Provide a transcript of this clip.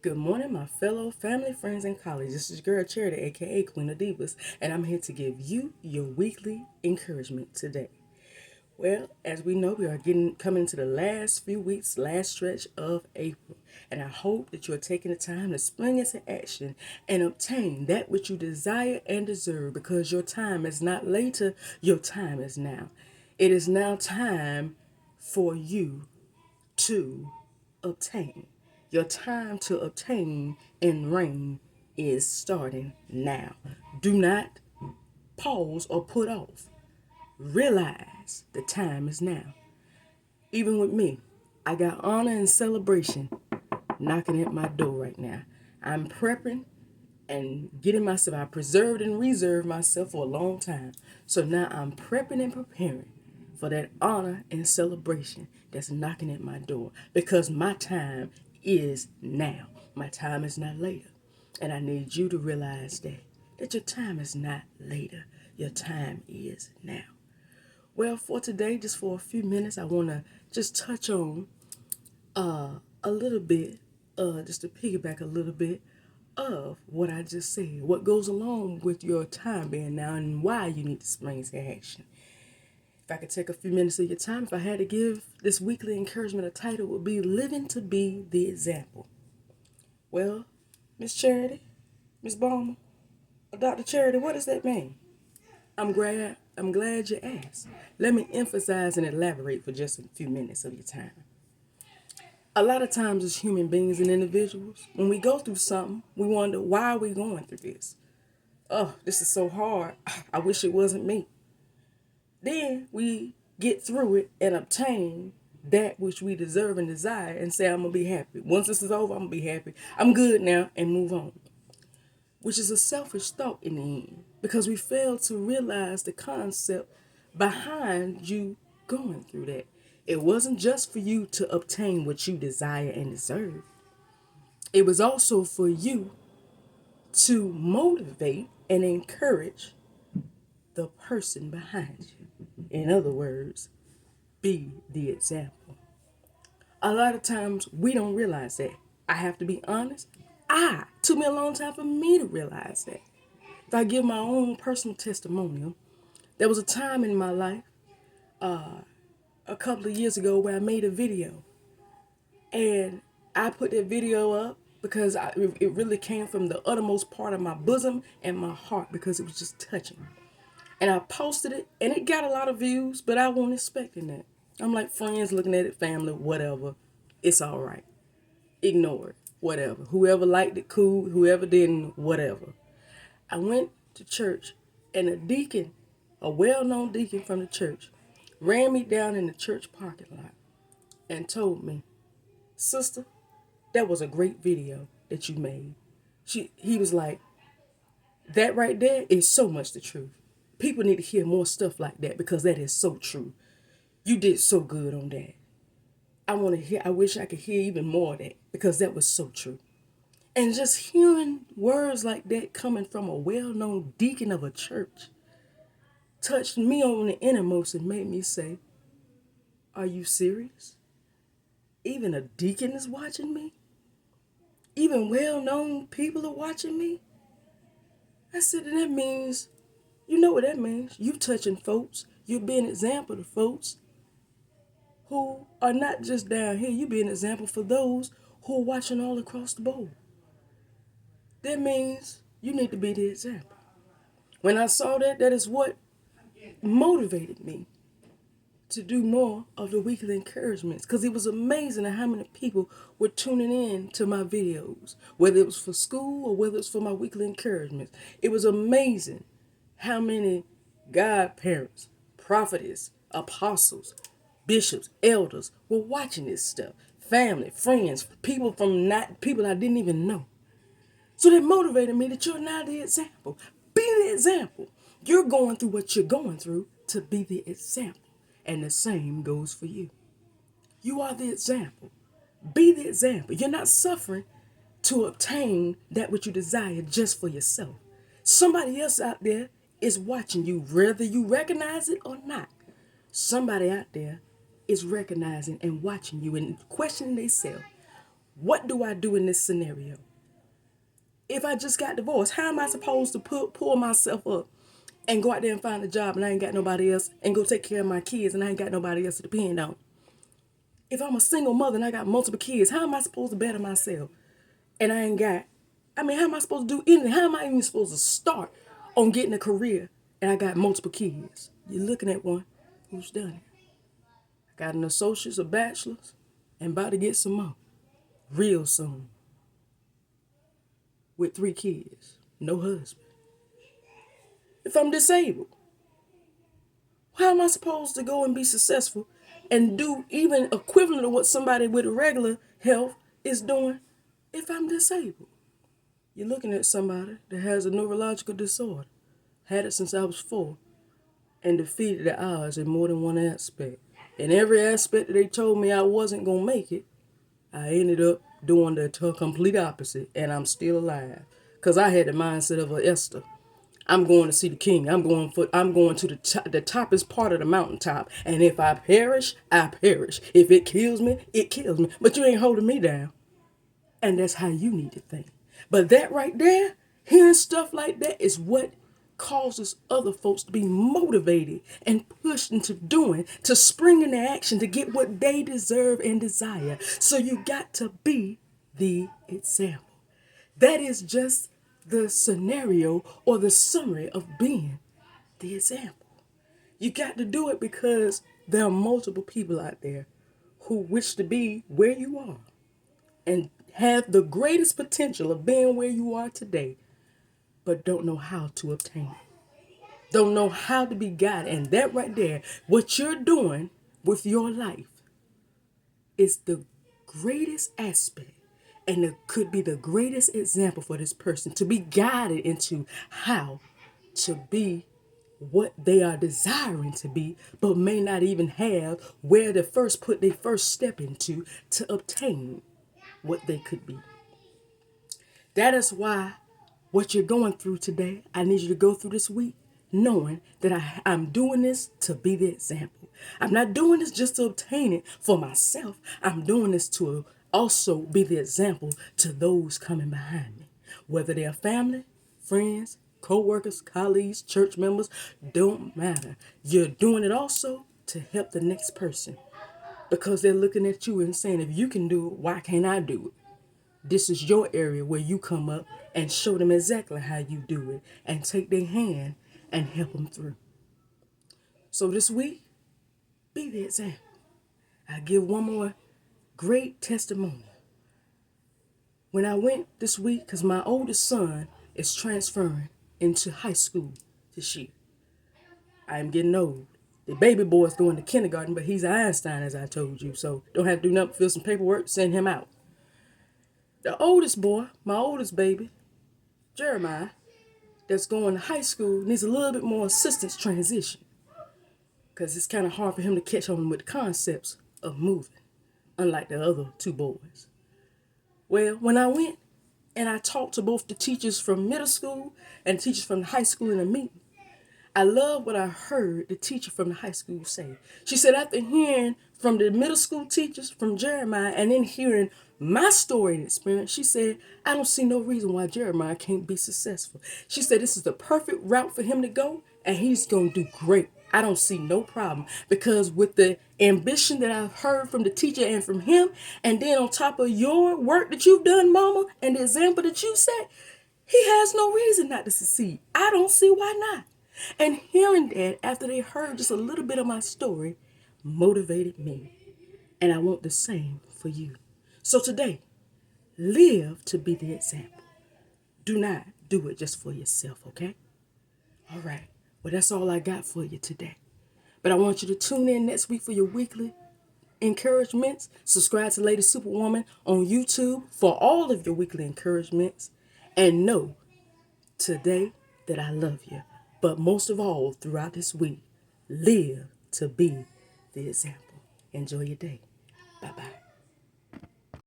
Good morning, my fellow family, friends, and colleagues. This is your girl Charity, aka Queen of Divas, and I'm here to give you your weekly encouragement today. Well, as we know, we are getting coming into the last few weeks, last stretch of April, and I hope that you are taking the time to spring into action and obtain that which you desire and deserve, because your time is not later, your time is now. It is now time for you to obtain. Your time to obtain and reign is starting now. Do not pause or put off. Realize the time is now. Even with me, I got honor and celebration knocking at my door right now. I'm prepping and getting myself, I preserved and reserved myself for a long time. So now I'm prepping and preparing for that honor and celebration that's knocking at my door, because my time is now. My time is not later. And I need you to realize that your time is not later. Your time is now. Well, for today, just for a few minutes, I want to just touch on a little bit, just to piggyback a little bit of what I just said, what goes along with your time being now and why you need to spring into action. If I could take a few minutes of your time, if I had to give this weekly encouragement a title, it would be Living to Be the Example. Well, Miss Charity, Miss Balmer, Dr. Charity, what does that mean? I'm glad you asked. Let me emphasize and elaborate for just a few minutes of your time. A lot of times as human beings and individuals, when we go through something, we wonder, why are we going through this? Oh, this is so hard. I wish it wasn't me. Then we get through it and obtain that which we deserve and desire and say, I'm going to be happy. Once this is over, I'm going to be happy. I'm good now, and move on. Which is a selfish thought in the end, because we fail to realize the concept behind you going through that. It wasn't just for you to obtain what you desire and deserve. It was also for you to motivate and encourage the person behind you. In other words, be the example. A lot of times we don't realize that. I have to be honest. Took me a long time for me to realize that. If I give my own personal testimonial, there was a time in my life, a couple of years ago, where I made a video. And I put that video up because it really came from the uttermost part of my bosom and my heart, because it was just touching. And I posted it, and it got a lot of views, but I wasn't expecting that. I'm like, friends looking at it, family, whatever. It's all right. Ignore it, whatever. Whoever liked it, cool. Whoever didn't, whatever. I went to church, and a deacon, a well-known deacon from the church, ran me down in the church parking lot and told me, sister, that was a great video that you made. He was like, that right there is so much the truth. People need to hear more stuff like that, because that is so true. You did so good on that. I wish I could hear even more of that, because that was so true. And just hearing words like that coming from a well-known deacon of a church touched me on the innermost and made me say, are you serious? Even a deacon is watching me? Even well-known people are watching me? I said, that means, you know what that means. You touching folks. You be an example to folks who are not just down here. You be an example for those who are watching all across the board. That means you need to be the example. When I saw that, that is what motivated me to do more of the weekly encouragements, because it was amazing how many people were tuning in to my videos, whether it was for school or whether it was for my weekly encouragements. It was amazing how many godparents, prophetess, apostles, bishops, elders were watching this stuff. Family, friends, people from not people I didn't even know. So that motivated me that you're now the example. Be the example. You're going through what you're going through to be the example. And the same goes for you. You are the example. Be the example. You're not suffering to obtain that which you desire just for yourself. Somebody else out there is watching you, whether you recognize it or not. Somebody out there is recognizing and watching you and questioning themselves. What do I do in this scenario? If I just got divorced, how am I supposed to pull myself up and go out there and find a job and I ain't got nobody else, and go take care of my kids and I ain't got nobody else to depend on? If I'm a single mother and I got multiple kids, how am I supposed to better myself? And I ain't got, how am I supposed to do anything? How am I even supposed to start on getting a career and I got multiple kids? You're looking at one who's done it. Got an associate's, a bachelor's, and about to get some more real soon. With 3 kids, no husband. If I'm disabled, how am I supposed to go and be successful and do even equivalent of what somebody with regular health is doing if I'm disabled? You're looking at somebody that has a neurological disorder, had it since I was 4, and defeated the odds in more than one aspect. In every aspect that they told me I wasn't going to make it, I ended up doing the complete opposite, and I'm still alive. Because I had the mindset of a Esther. I'm going to see the king. I'm going to the toppest part of the mountaintop. And if I perish, I perish. If it kills me, it kills me. But you ain't holding me down. And that's how you need to think. But that right there, hearing stuff like that is what causes other folks to be motivated and pushed into doing, to spring into action to get what they deserve and desire. So you got to be the example. That is just the scenario or the summary of being the example. You got to do it because there are multiple people out there who wish to be where you are and have the greatest potential of being where you are today, but don't know how to obtain it. Don't know how to be guided. And that right there, what you're doing with your life is the greatest aspect, and it could be the greatest example for this person to be guided into how to be what they are desiring to be, but may not even have where to first put their first step into to obtain what they could be. That is why what you're going through today, I need you to go through this week knowing that I'm doing this to be the example. I'm not doing this just to obtain it for myself. I'm doing this to also be the example to those coming behind me, whether they're family, friends, co-workers, colleagues, church members, don't matter. You're doing it also to help the next person because they're looking at you and saying, if you can do it, why can't I do it? This is your area where you come up and show them exactly how you do it and take their hand and help them through. So this week, be the example. I give one more great testimony. When I went this week, because my oldest son is transferring into high school this year. I am getting old. The baby boy's going to kindergarten, but he's an Einstein, as I told you. So don't have to do nothing, fill some paperwork, send him out. The oldest boy, my oldest baby, Jeremiah, that's going to high school, needs a little bit more assistance transition. Because it's kind of hard for him to catch on with the concepts of moving, unlike the other 2 boys. Well, when I went and I talked to both the teachers from middle school and the teachers from the high school in a meeting, I love what I heard the teacher from the high school say. She said, after hearing from the middle school teachers, from Jeremiah, and then hearing my story and experience, she said, I don't see no reason why Jeremiah can't be successful. She said, this is the perfect route for him to go, and he's going to do great. I don't see no problem, because with the ambition that I've heard from the teacher and from him, and then on top of your work that you've done, Mama, and the example that you set, he has no reason not to succeed. I don't see why not. And hearing that after they heard just a little bit of my story motivated me. And I want the same for you. So today, live to be the example. Do not do it just for yourself, okay? All right. Well, that's all I got for you today. But I want you to tune in next week for your weekly encouragements. Subscribe to Lady Superwoman on YouTube for all of your weekly encouragements. And know today that I love you. But most of all, throughout this week, live to be the example. Enjoy your day. Bye-bye.